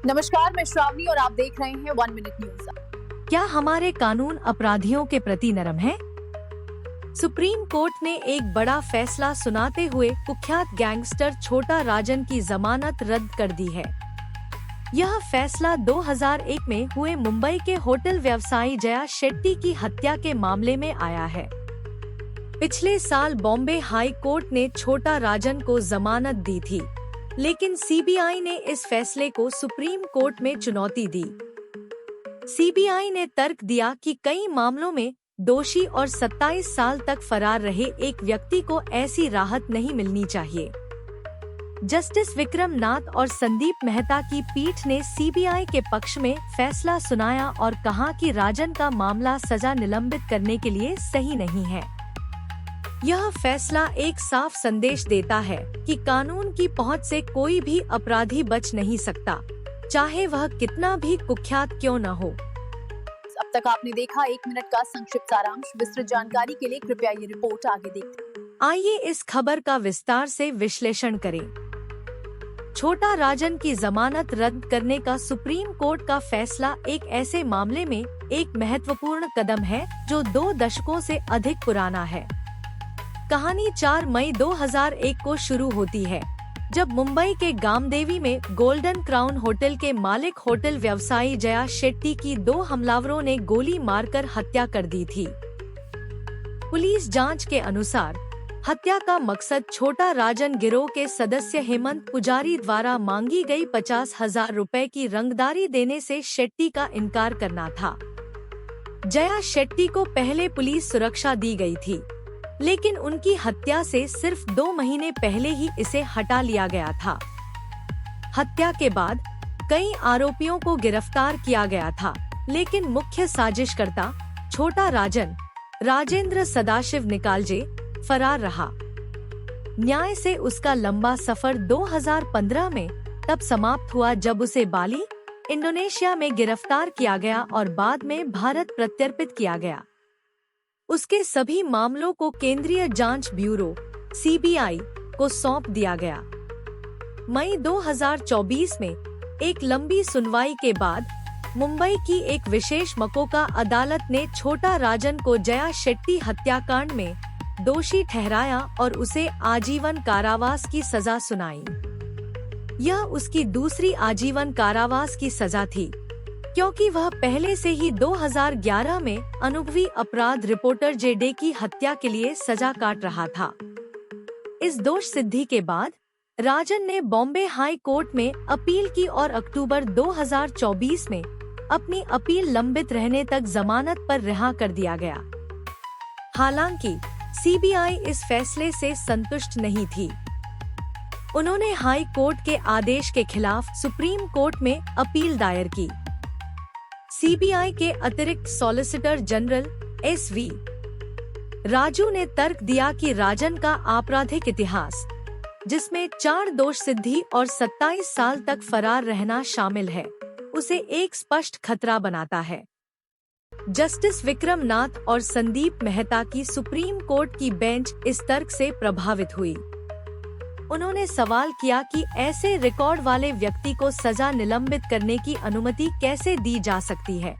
नमस्कार, मैं श्रावणी और आप देख रहे हैं 1 मिनट न्यूज। क्या हमारे कानून अपराधियों के प्रति नरम है? सुप्रीम कोर्ट ने एक बड़ा फैसला सुनाते हुए कुख्यात गैंगस्टर छोटा राजन की जमानत रद्द कर दी है। यह फैसला 2001 में हुए मुंबई के होटल व्यवसायी जया शेट्टी की हत्या के मामले में आया है। पिछले साल बॉम्बे हाई कोर्ट ने छोटा राजन को जमानत दी थी, लेकिन सीबीआई ने इस फैसले को सुप्रीम कोर्ट में चुनौती दी। सीबीआई ने तर्क दिया कि कई मामलों में दोषी और 27 साल तक फरार रहे एक व्यक्ति को ऐसी राहत नहीं मिलनी चाहिए। जस्टिस विक्रम नाथ और संदीप मेहता की पीठ ने सीबीआई के पक्ष में फैसला सुनाया और कहा कि राजन का मामला सजा निलंबित करने के लिए सही नहीं है। यह फैसला एक साफ संदेश देता है कि कानून की पहुंच से कोई भी अपराधी बच नहीं सकता, चाहे वह कितना भी कुख्यात क्यों न हो। अब तक आपने देखा 1 मिनट का संक्षिप्त सारांश। विस्तृत जानकारी के लिए कृपया ये रिपोर्ट आगे देखें। आइए इस खबर का विस्तार से विश्लेषण करें। छोटा राजन की जमानत रद्द करने का सुप्रीम कोर्ट का फैसला एक ऐसे मामले में एक महत्वपूर्ण कदम है जो 2 दशकों से अधिक पुराना है। कहानी 4 मई 2001 को शुरू होती है, जब मुंबई के गामदेवी में गोल्डन क्राउन होटल के मालिक होटल व्यवसायी जया शेट्टी की 2 हमलावरों ने गोली मारकर हत्या कर दी थी। पुलिस जांच के अनुसार हत्या का मकसद छोटा राजन गिरोह के सदस्य हेमंत पुजारी द्वारा मांगी गई 50,000 रुपए की रंगदारी देने से शेट्टी का इनकार करना था। जया शेट्टी को पहले पुलिस सुरक्षा दी गई थी, लेकिन उनकी हत्या से सिर्फ 2 महीने पहले ही इसे हटा लिया गया था। हत्या के बाद कई आरोपियों को गिरफ्तार किया गया था, लेकिन मुख्य साजिशकर्ता छोटा राजन राजेंद्र सदाशिव निकालजे फरार रहा। न्याय से उसका लंबा सफर 2015 में तब समाप्त हुआ जब उसे बाली, इंडोनेशिया में गिरफ्तार किया गया और बाद में भारत प्रत्यर्पित किया गया। उसके सभी मामलों को केंद्रीय जांच ब्यूरो (सीबीआई) को सौंप दिया गया। मई 2024 में एक लंबी सुनवाई के बाद मुंबई की एक विशेष मकोका अदालत ने छोटा राजन को जया शेट्टी हत्याकांड में दोषी ठहराया और उसे आजीवन कारावास की सजा सुनाई। यह उसकी दूसरी आजीवन कारावास की सजा थी, क्योंकि वह पहले से ही 2011 में अनुभवी अपराध रिपोर्टर जेडे की हत्या के लिए सजा काट रहा था। इस दोष सिद्धि के बाद राजन ने बॉम्बे हाई कोर्ट में अपील की और अक्टूबर 2024 में अपनी अपील लंबित रहने तक जमानत पर रिहा कर दिया गया। हालांकि सीबीआई इस फैसले से संतुष्ट नहीं थी। उन्होंने हाई कोर्ट के आदेश के खिलाफ सुप्रीम कोर्ट में अपील दायर की। सीबीआई के अतिरिक्त सॉलिसिटर जनरल एसवी राजू ने तर्क दिया कि राजन का आपराधिक इतिहास, जिसमें 4 दोष सिद्धि और 27 साल तक फरार रहना शामिल है, उसे एक स्पष्ट खतरा बनाता है। जस्टिस विक्रम नाथ और संदीप मेहता की सुप्रीम कोर्ट की बेंच इस तर्क से प्रभावित हुई। उन्होंने सवाल किया कि ऐसे रिकॉर्ड वाले व्यक्ति को सजा निलंबित करने की अनुमति कैसे दी जा सकती है।